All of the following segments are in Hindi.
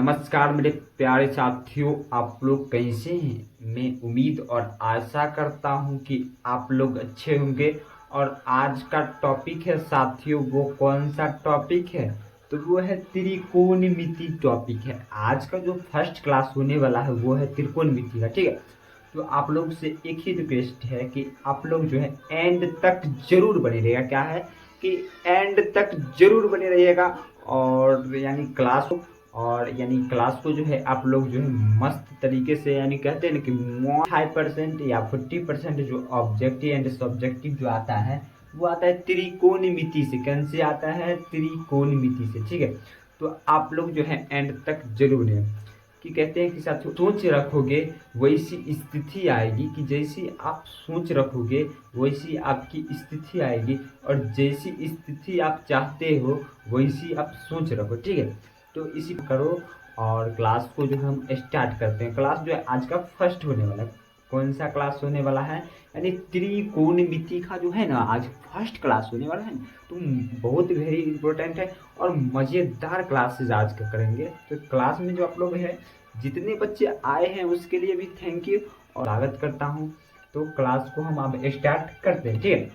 नमस्कार मेरे प्यारे साथियों, आप लोग कैसे हैं। मैं उम्मीद और आशा करता हूं कि आप लोग अच्छे होंगे। और आज का टॉपिक है साथियों, वो कौन सा टॉपिक है तो वो है त्रिकोणमिति टॉपिक है। आज का जो फर्स्ट क्लास होने वाला है वो है त्रिकोणमिति का, ठीक है। तो आप लोग से एक ही रिक्वेस्ट है कि आप लोग जो है एंड तक जरूर बने रहिएगा। क्या है कि एंड तक जरूर बने रहिएगा। और यानी क्लास को जो है आप लोग जो है मस्त तरीके से, यानी कहते हैं ना कि 5% या 40% जो ऑब्जेक्टिव एंड सब्जेक्टिव जो आता है वो आता है त्रिकोणमिति से। कौन से आता है? त्रिकोणमिति से, ठीक है। तो आप लोग जो है एंड तक जरूर है कि कहते हैं कि साथियों, सोच रखोगे वैसी स्थिति आएगी, कि जैसी आप सोच रखोगे वैसी आपकी स्थिति आएगी, और जैसी स्थिति आप चाहते हो वैसी आप सोच रखो, ठीक है। तो इसी करो और क्लास को जो हम स्टार्ट करते हैं। क्लास जो है आज का फर्स्ट होने वाला है। कौन सा क्लास होने वाला है? यानी त्रिकोणमिति का जो है ना आज फर्स्ट क्लास होने वाला है। तो बहुत वेरी इंपॉर्टेंट है और मज़ेदार क्लासेज आज का करेंगे। तो क्लास में जो आप लोग हैं, जितने बच्चे आए हैं उसके लिए भी थैंक यू और स्वागत करता हूँ। तो क्लास को हम अब स्टार्ट करते हैं, ठीक है।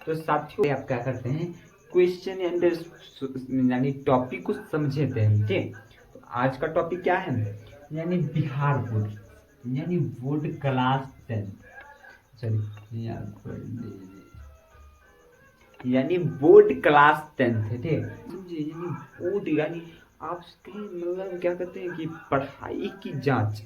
तो साथियों आप क्या करते हैं, क्वेश्चन एंड यानी टॉपिक को समझते हैं, ठीक। तो आज का टॉपिक क्या है? यानी बिहार बोर्ड, यानी बोर्ड क्लास 10, सॉरी यानी बोर्ड क्लास 10 है, ठीक है। समझिए, यानी बोर्ड यानी आप मतलब क्या कहते हैं कि पढ़ाई की जांच,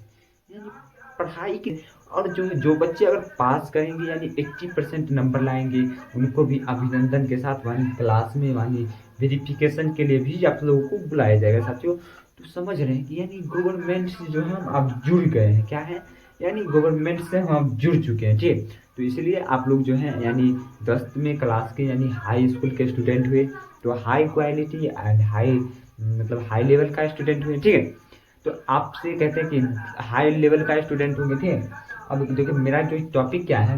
यानी पढ़ाई की। और जो बच्चे अगर पास करेंगे यानी 80% नंबर लाएंगे, उनको भी अभिनंदन के साथ वहीं क्लास में वहीं वेरिफिकेशन के लिए भी आप लोगों को बुलाया जाएगा साथियों। तो समझ रहे हैं कि यानी गवर्नमेंट से जो है हम अब जुड़ गए हैं। क्या है? यानी गवर्नमेंट से हम अब जुड़ चुके हैं, ठीक। तो इसलिए आप लोग जो है यानी 10वीं क्लास के यानी हाई स्कूल के स्टूडेंट हुए, तो हाई क्वालिटी एंड हाई मतलब हाई लेवल का स्टूडेंट हुए, ठीक है। तो आपसे कहते हैं कि हाई लेवल का स्टूडेंट होंगे, ठीक है। अब देखिए मेरा जो टॉपिक क्या है,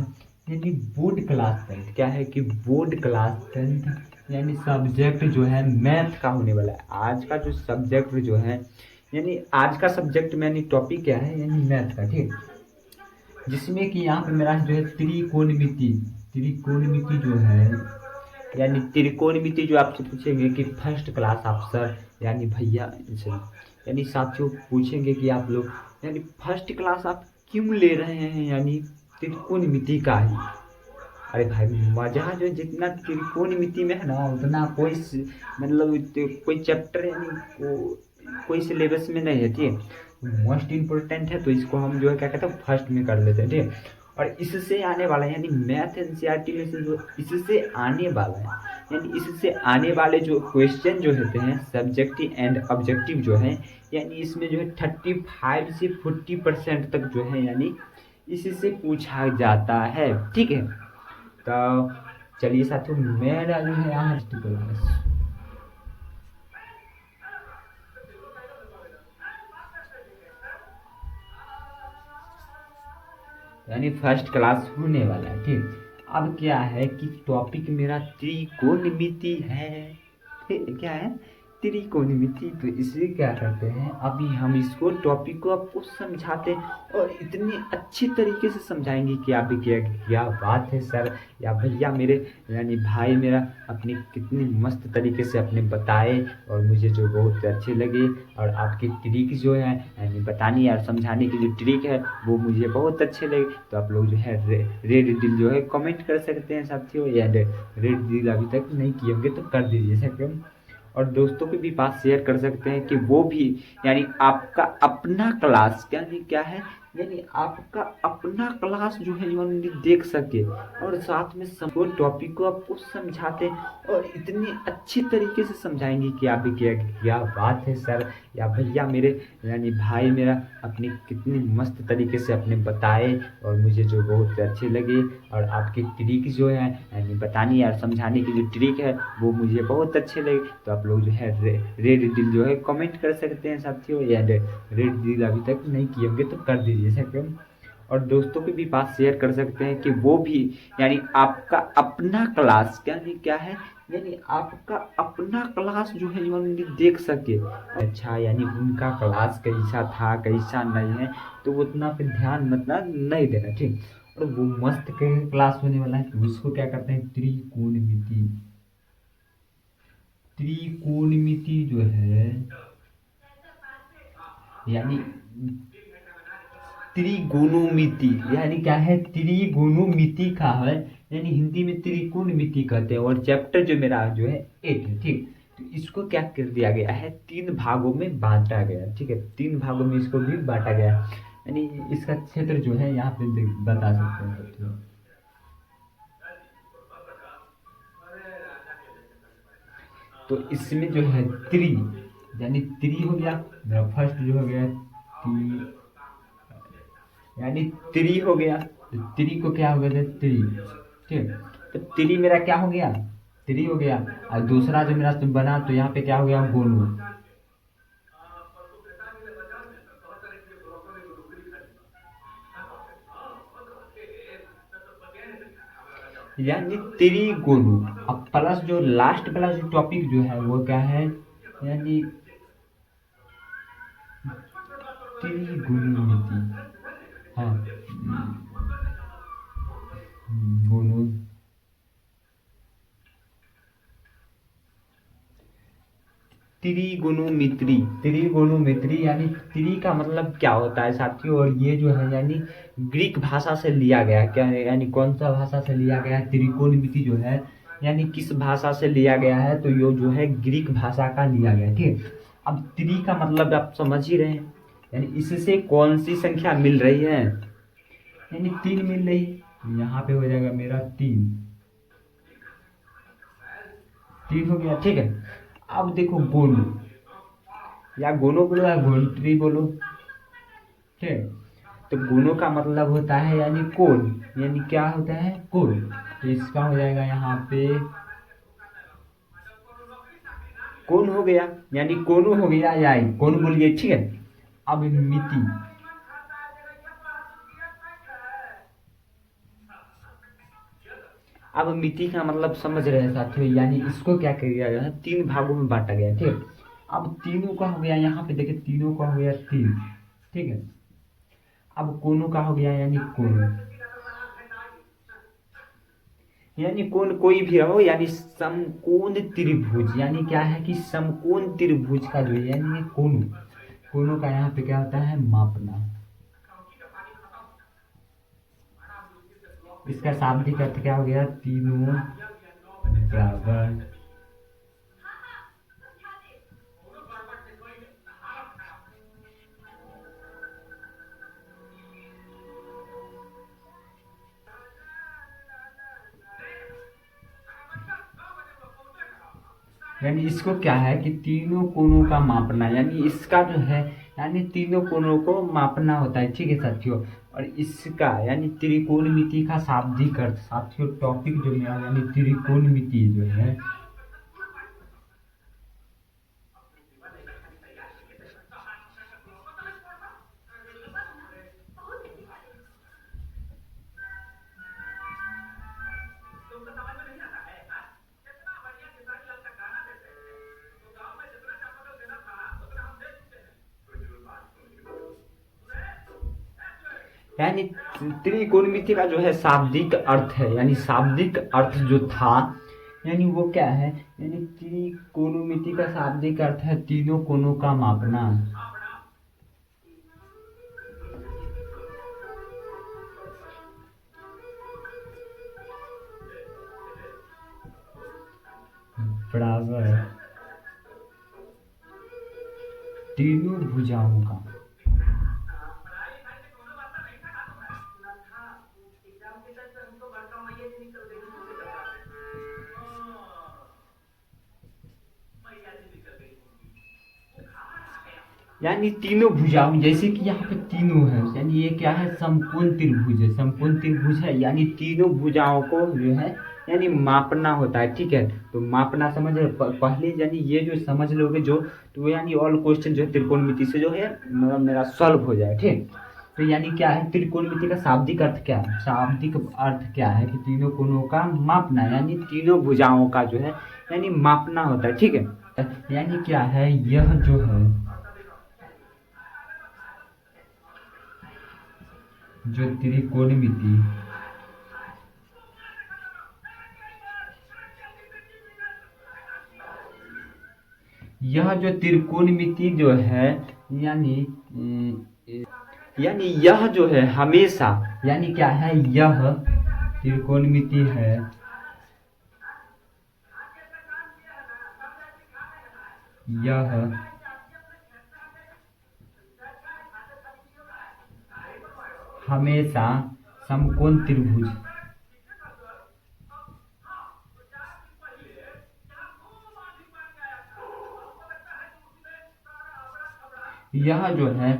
यानी बोर्ड क्लास 10। क्या है कि बोर्ड क्लास 10 यानी सब्जेक्ट जो है मैथ का होने वाला है। आज का जो सब्जेक्ट जो है, यानी आज का सब्जेक्ट में यानी टॉपिक क्या है, यानी मैथ का, ठीक। जिसमें कि यहाँ पे मेरा जो है त्रिकोणमिति, त्रिकोणमिति जो है यानी त्रिकोणमिति जो आपसे पूछेंगे कि फर्स्ट क्लास अफसर यानी भैया यानी साथियों पूछेंगे कि आप लोग यानी फर्स्ट क्लास आप क्यों ले रहे हैं, यानी त्रिकोणमिति का ही। अरे भाई मजा जो जितना त्रिकोणमिति में है ना उतना मतलब कोई चैप्टर यानी कोई सिलेबस में नहीं है, ठीक है। मोस्ट इम्पोर्टेंट है, तो इसको हम जो है क्या कहते हैं फर्स्ट में कर लेते हैं, ठीक है। और इससे आने वाला है यानी मैथ एनसीईआरटी में से जो इससे आने वाला है, यानी इससे आने वाले जो क्वेश्चन जो होते हैं सब्जेक्टिव एंड ऑब्जेक्टिव जो है, यानी इसमें जो है 35 से 40% तक जो है यानी इससे पूछा जाता है, ठीक है। तो चलिए साथियों, मेरा जो है यहाँ क्लास यानी फर्स्ट क्लास होने वाला है, ठीक। अब क्या है कि टॉपिक मेरा त्रिकोणमिति है, ठीक। क्या है? त्रिकोणमिति। तो इसलिए क्या करते हैं, अभी हम इसको टॉपिक को आपको समझाते हैं और इतने अच्छे तरीके से समझाएंगे कि आप क्या बात है सर या भैया मेरे, यानी भाई मेरा अपने कितनी मस्त तरीके से अपने बताए और मुझे जो बहुत अच्छे लगे। और आपकी ट्रिक जो है यानी बताने और समझाने की जो ट्रिक है वो मुझे बहुत अच्छे लगे। तो आप लोग जो है रेड दिल जो है कमेंट कर सकते हैं साथियों, या रेड दिल अभी तक नहीं किए होंगे तो कर दीजिए सेकंड। और दोस्तों के भी पास शेयर कर सकते हैं कि वो भी यानी आपका अपना क्लास यानी क्या है, यानी आपका अपना क्लास जो है यानी देख सके और साथ में सब टॉपिक को आपको समझाते और इतने अच्छे तरीके से समझाएंगे कि आप क्या बात है सर या भैया मेरे, यानी भाई मेरा अपने कितनी मस्त तरीके से अपने बताए और मुझे जो बहुत अच्छे लगे। और आपकी ट्रिक जो है यानी बताने और समझाने की जो ट्रिक है वो मुझे बहुत अच्छे लगे। तो आप लोग जो है रेड दिल जो है कमेंट कर सकते हैं साथियों, या रेड दिल अभी तक नहीं किए होंगे तो कर दीजिए सेकंड। और दोस्तों के भी पास शेयर कर सकते हैं कि वो भी यानी आपका अपना क्लास यानी क्या है, यानी आपका अपना क्लास जो है यानी देख सके। अच्छा यानी उनका क्लास कैसा था कैसा नहीं है तो उतना पे ध्यान मतलब नहीं देना, ठीक। और वो मस्त के क्लास होने वाला है तो उसको क्या करते हैं, त्रिकोणमिति। त्रिकोणमिति जो है यानी त्रिगुणमिति यानी क्या है, त्रिगुणमिति का है, यानी हिंदी में त्रिकोणमिति कहते हैं। और चैप्टर जो मेरा जो है 8 है, ठीक। तो इसको क्या कर दिया गया है, 3 भागों में बांटा गया, ठीक है। 3 भागों में इसको भी बांटा गया है, यानी इसका क्षेत्र जो है यहाँ पे बता सकते हैं बच्चों। तो इसमें जो है त्रि यानी त्रि हो गया, मेरा फर्स्ट जो हो गया त्रि यानी त्रि हो गया। तो त्रि को क्या हो गया, त्रि, ठीक। तो त्रि मेरा क्या हो गया, त्रि हो गया। और दूसरा जो मेरा बना तो यहाँ पे क्या हो गया, गोलू। यानी त्रिगुणु। अब प्लस जो लास्ट वाला जो टॉपिक जो है वो क्या है, यानी त्रिगुणमिति। हाँ गुणु त्रिगुणमिति। त्रिगुणमिति यानी त्रि का मतलब क्या होता है साथियों, और ये जो है यानी ग्रीक भाषा से लिया गया है। क्या है यानी कौन सा भाषा से लिया गया है, त्रिकोणमिति जो है यानी किस भाषा से लिया गया है, तो ये जो है ग्रीक भाषा का लिया गया है, ठीक। अब त्रि का मतलब आप समझ ही रहे हैं, यानी इससे कौन सी संख्या मिल रही है, यानी 3 मिल रही है। यहाँ पे हो जाएगा मेरा 3, 3 हो गया, ठीक है। अब देखो गोलू, या गोनो बोलो या गोल्ट्री बोलो, ठीक। तो गुणों का मतलब होता है यानी कोण, यानी क्या होता है, कोण। तो इसका हो जाएगा यहाँ पे कोण हो गया, यानी कोणु हो गया, या कोण बोलिए, ठीक है। अब मिति, अब मिति का मतलब समझ रहे हैं साथियों, यानी इसको क्या किया गया है, 3 भागों में बांटा गया, ठीक। अब तीनों का हो गया, यहाँ पे देखिए तीनों का हो गया 3, ठीक है। अब कोनों का हो गया यानी कोण, यानी कोण कोई भी हो, यानी समकोण त्रिभुज, यानी क्या है कि समकोण त्रिभुज का जो है यानी कोण, कोनों का यहाँ पे क्या होता है, मापना। इसका शाब्दिक अर्थ क्या हो गया, तीनों बराबर। यानी इसको क्या है कि तीनों कोणों का मापना, यानी इसका जो है यानी तीनों कोणों को मापना होता है, ठीक है साथियों। और इसका यानी त्रिकोणमिति का शाब्दिक अर्थ साथियों, टॉपिक जो मेरा यानी त्रिकोणमिति जो है, यानी त्रिकोणमिति का जो है शाब्दिक अर्थ है, यानी शाब्दिक अर्थ जो था यानी वो क्या है, यानी त्रिकोणमिति का शाब्दिक अर्थ है तीनों कोणों का मापना। बराबर तीनों भुजाओं का। यानी तीनों भुजाओं, जैसे कि यहाँ पे तीनों है, यानी ये क्या है, समकोण त्रिभुज है, समकोण त्रिभुज है, यानी तीनों भुजाओं को जो है यानी मापना होता है, ठीक है। तो मापना समझ रहे पहले, यानी ये जो समझ लोगे जो, तो यानी ऑल क्वेश्चन जो है त्रिकोणमिति से जो है मतलब मेरा सॉल्व हो जाए, ठीक। तो यानी क्या है, त्रिकोणमिति का शाब्दिक अर्थ क्या है? शाब्दिक अर्थ क्या है कि तीनों कोणों का मापना, यानी तीनों भुजाओं का जो है यानी मापना होता है। ठीक है, यानी क्या है, यह जो है जो त्रिकोणमिति यह जो त्रिकोणमिति जो है यानी यानी यह जो है हमेशा, यानी क्या है, यह त्रिकोणमिति है यह हमेशा समकोण त्रिभुज यह जो है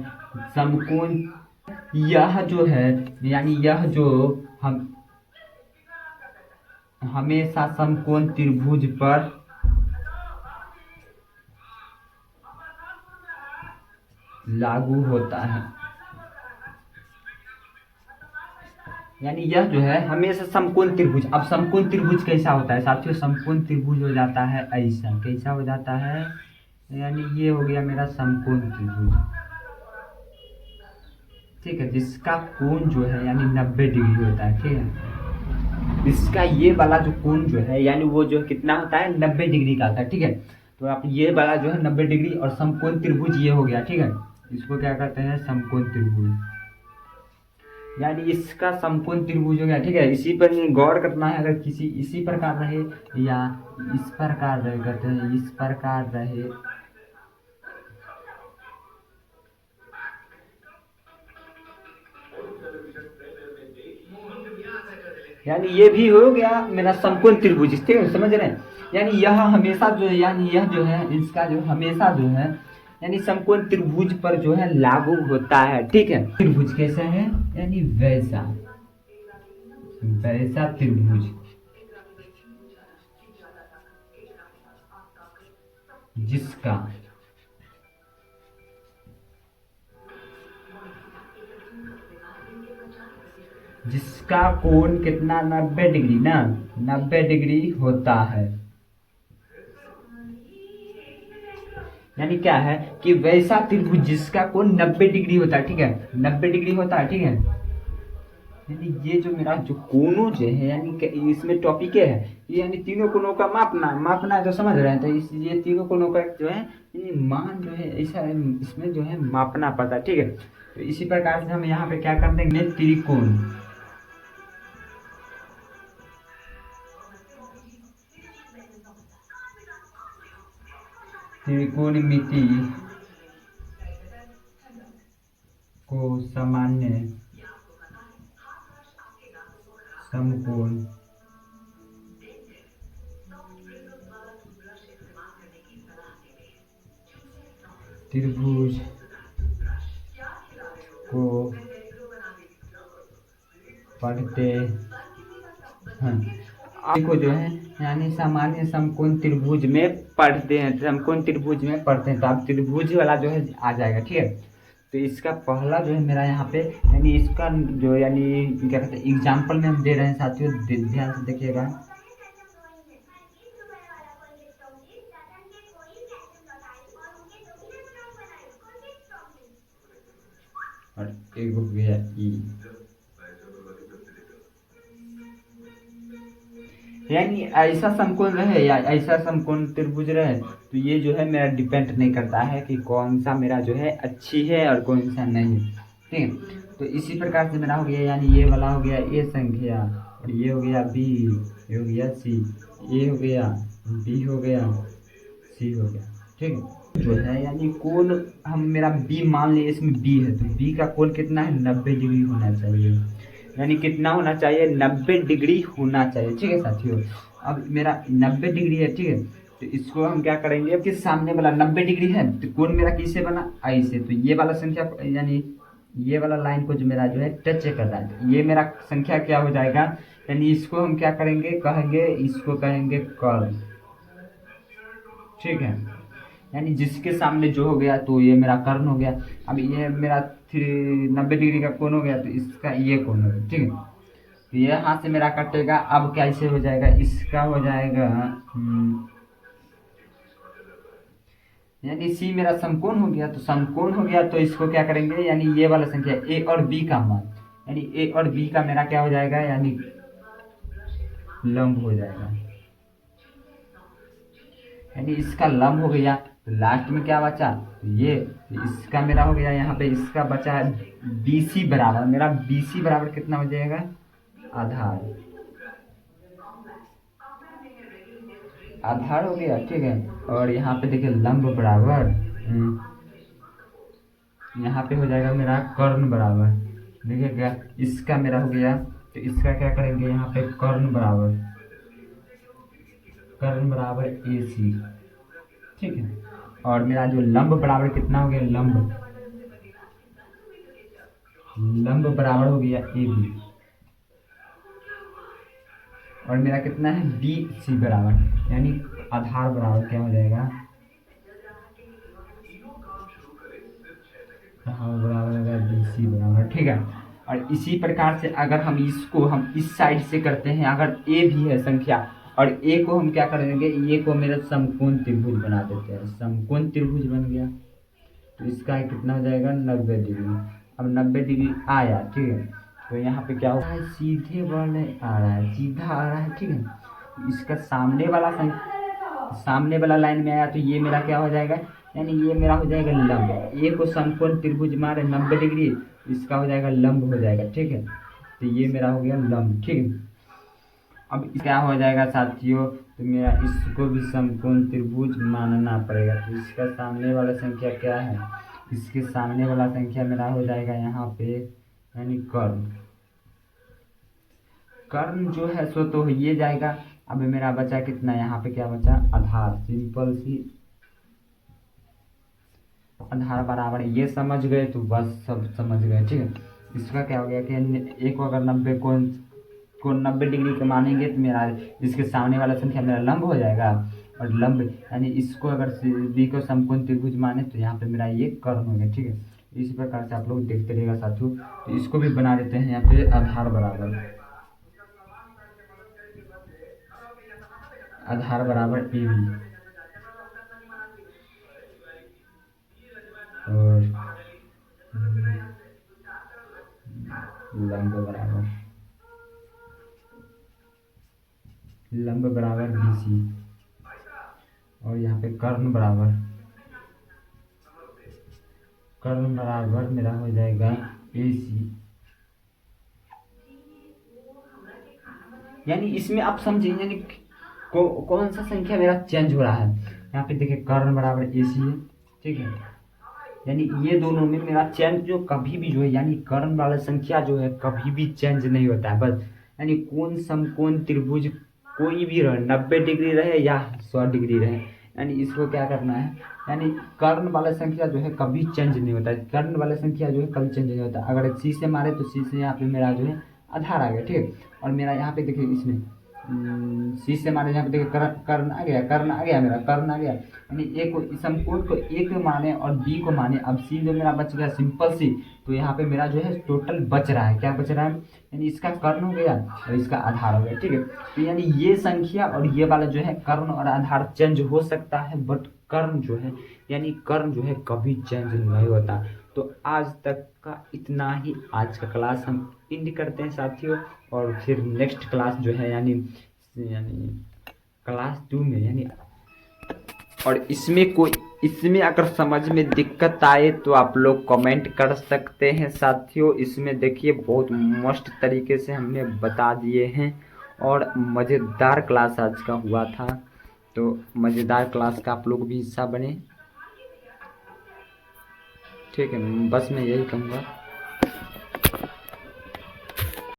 समकोण, यह जो है यानी यह जो हम हमेशा समकोण त्रिभुज पर लागू होता है। यानी यह जो है हमेशा समकोण त्रिभुज। अब समकोण त्रिभुज कैसा होता है साथियों? समकोण त्रिभुज हो जाता है ऐसा, कैसा हो जाता है, यानी ये हो गया मेरा समकोण त्रिभुज। ठीक है, जिसका कोण जो है यानी 90 डिग्री होता है। ठीक है, इसका ये वाला जो कोण जो है यानी वो जो कितना होता है, 90 डिग्री का होता है। ठीक है, तो आप ये वाला जो है 90 डिग्री और समकोण त्रिभुज ये हो गया। ठीक है, इसको क्या कहते हैं, समकोण त्रिभुज, यानी इसका समकोण त्रिभुज हो गया। ठीक है, इसी पर गौर करना है, अगर किसी इसी प्रकार रहे या इस प्रकार रहे, कहते हैं इस प्रकार रहे, यानी ये भी हो गया मेरा समकोण त्रिभुज। ठीक है, समझ रहे हैं, यानी यह हमेशा जो है, यानी यह जो है इसका जो हमेशा जो है यानी समकोण त्रिभुज पर जो है लागू होता है। ठीक है, त्रिभुज कैसा है, यानी वैसा वैसा त्रिभुज जिसका जिसका कोण कितना, 90 डिग्री ना, 90 डिग्री होता है। यानी क्या है कि वैसा त्रिभुज जिसका कोण 90 डिग्री होता है। ठीक है, 90 डिग्री होता है। ठीक है, यानी ये जो मेरा जो कोणों जो है यानी इसमें टॉपिक है ये, यानी तीनों कोणों का मापना है, तो समझ रहे हैं, तो इस ये तीनों कोणों का जो है यानी मान जो है ऐसा इसमें जो है मापना पड़ता है। ठीक है, तो इसी प्रकार से हम यहाँ पे क्या कर देंगे, त्रिकोण त्रिकोणमिति को सामान्य समकोण त्रिभुज को पढ़ते हैं। देखो जो है यानी सामान्य समकोण त्रिभुज में पढ़ते हैं, समकोण त्रिभुज में पढ़ते हैं, तो आप त्रिभुज वाला जो है आ जाएगा। ठीक है, तो इसका पहला जो है मेरा यहाँ पे यानी इसका जो यानी क्या कहते हैं एग्जाम्पल में हम दे रहे हैं साथियों, ध्यान से देखिएगा। और एक हो गया ई, यानी ऐसा समकोण रहे या ऐसा समकोण त्रिभुज रहे, तो ये जो है मेरा डिपेंड नहीं करता है कि कौन सा मेरा जो है अच्छी है और कौन सा नहीं। ठीक है, तो इसी प्रकार से मेरा हो गया, यानी ये वाला हो गया ए संख्या, और ये हो गया बी, ये हो गया सी, ए हो गया, बी हो गया, सी हो गया। ठीक है, जो है यानी कोण हम मेरा बी मान लिए, इसमें बी है, तो बी का कोण कितना है, 90 डिग्री होना चाहिए। यानी कितना होना चाहिए, 90 डिग्री होना चाहिए। ठीक है साथियों, अब मेरा 90 डिग्री है। ठीक है, तो इसको हम क्या करेंगे, अब किस सामने वाला 90 डिग्री है तो कोण मेरा किससे बना, आई से, तो ये वाला संख्या यानी ये वाला लाइन को जो मेरा जो है टच कर रहा है, तो ये मेरा संख्या क्या हो जाएगा, यानी इसको हम क्या करेंगे, कहेंगे इसको कहेंगे कर्व। ठीक है, यानी जिसके सामने जो हो गया तो ये मेरा कर्ण हो गया। अब ये मेरा 90 डिग्री का कोण हो गया तो इसका ये कोण हो गया, ठीक है। तो ये हाथ से मेरा कटेगा। अब कैसे हो जाएगा, इसका हो जाएगा यानी सी मेरा समकोण हो गया। तो समकोण हो गया तो इसको क्या करेंगे, यानी ये वाला संख्या ए और बी का मान, यानी ए और बी का मेरा क्या हो जाएगा, यानी लंब हो जाएगा। यानी इसका लंब हो गया तो लास्ट में क्या बचा, ये इसका मेरा हो गया। यहाँ पे इसका बचा बी सी बराबर, मेरा बी सी बराबर कितना हो जाएगा, आधार। आधार हो गया, ठीक है। और यहाँ पे देखिए लंब बराबर, यहाँ पे हो जाएगा मेरा कर्ण बराबर। देखिए क्या, इसका मेरा हो गया तो इसका क्या करेंगे, यहाँ पे कर्ण बराबर, कर्ण बराबर ए सी, ठीक है। और मेरा जो लंब बराबर कितना हो गया, लंब बराबर हो गया ए बी। और मेरा कितना है, बी सी बराबर, यानी आधार बराबर क्या हो जाएगा, बराबर होगा बी सी बराबर, ठीक है। और इसी प्रकार से अगर हम इसको हम इस साइड से करते हैं, अगर ए भी है संख्या और ए को हम क्या करेंगे, ए को मेरा समकोण त्रिभुज बना देते हैं। समकोण त्रिभुज बन गया तो इसका कितना हो जाएगा, 90 डिग्री। अब 90 डिग्री आया, ठीक है। तो यहाँ पे क्या हो रहा है, सीधे वाले आ रहा है, सीधा आ रहा है, ठीक है। इसका सामने वाला लाइन में आया तो ये मेरा क्या हो जाएगा, यानी ये मेरा हो जाएगा लंब। ए को समकोण त्रिभुज मारे 90 डिग्री, इसका हो जाएगा लंब हो जाएगा, ठीक है। तो ये मेरा हो गया लंब, ठीक है। अब क्या हो जाएगा साथियों, तो मेरा इसको भी समकोण त्रिभुज मानना पड़ेगा। तो इसका सामने वाला संख्या क्या है, इसके सामने वाला संख्या मेरा हो जाएगा यहाँ पे, यानी कर्ण। कर्ण जो है सो तो ये जाएगा। अब मेरा बचा कितना, यहाँ पे क्या बचा, आधार। सिंपल सी आधार बराबर, ये समझ गए तो बस सब समझ गए, ठीक है। इसका क्या हो गया कि एक को अगर 90 को 90 डिग्री के मानेंगे तो मेरा इसके सामने वाला संख्या मेरा लंब हो जाएगा। और लंब यानी इसको अगर बी को समकोण त्रिभुज माने तो यहाँ पे मेरा ये कर्ण हो गया, ठीक है। इसी प्रकार से आप लोग देखते रहिएगा साथियों। तो इसको भी बना देते हैं यहाँ पे, आधार बराबर, आधार बराबर ए बी और लंब बराबर बी सी। और यहाँ पे कर्ण बराबर मेरा हो जाएगा ए सी। यानी इसमें आप समझिए, यानी कौन सा संख्या मेरा चेंज हो रहा है। यहाँ पे देखिए कर्ण बराबर ए सी है, ठीक है। यानी ये दोनों में मेरा चेंज जो कभी भी जो है, यानी कर्ण वाला संख्या जो है कभी भी चेंज नहीं होता है बस। यानी कौन समकोण त्रिभुज कोई भी रहे, 90 डिग्री रहे या 100 डिग्री रहे, यानी इसको क्या करना है, यानी कर्ण वाला संख्या जो है कभी चेंज नहीं होता है। कर्ण वाला संख्या जो है कभी चेंज नहीं होता। अगर सी से मारे तो सी से यहाँ पे मेरा जो है आधार आ गया, ठीक है। और मेरा यहाँ पे देखिए इसमें सी से मारे, यहाँ पे देखिए कर्ण आ गया मेरा, कर्ण आ गया। यानी ए को समकोण को ए को माने और बी को माने। अब सी जो मेरा बच गया सिंपल सी, तो यहाँ पे मेरा जो है टोटल बच रहा है, क्या बच रहा है, यानी इसका कर्ण हो गया और इसका आधार हो गया, ठीक है। तो यानी ये संख्या और ये वाला जो है कर्ण और आधार चेंज हो सकता है, बट कर्ण जो है, यानी कर्ण जो है कभी चेंज नहीं होता। तो आज तक का इतना ही, आज का क्लास हम एंड करते हैं साथियों। और फिर नेक्स्ट क्लास जो है यानी क्लास 2 में, यानी और इसमें अगर समझ में दिक्कत आए तो आप लोग कमेंट कर सकते हैं साथियों। इसमें देखिए बहुत मस्त तरीके से हमने बता दिए हैं और मज़ेदार क्लास आज का हुआ था। तो मज़ेदार क्लास का आप लोग भी हिस्सा बने, ठीक है। बस मैं यही कहूँगा।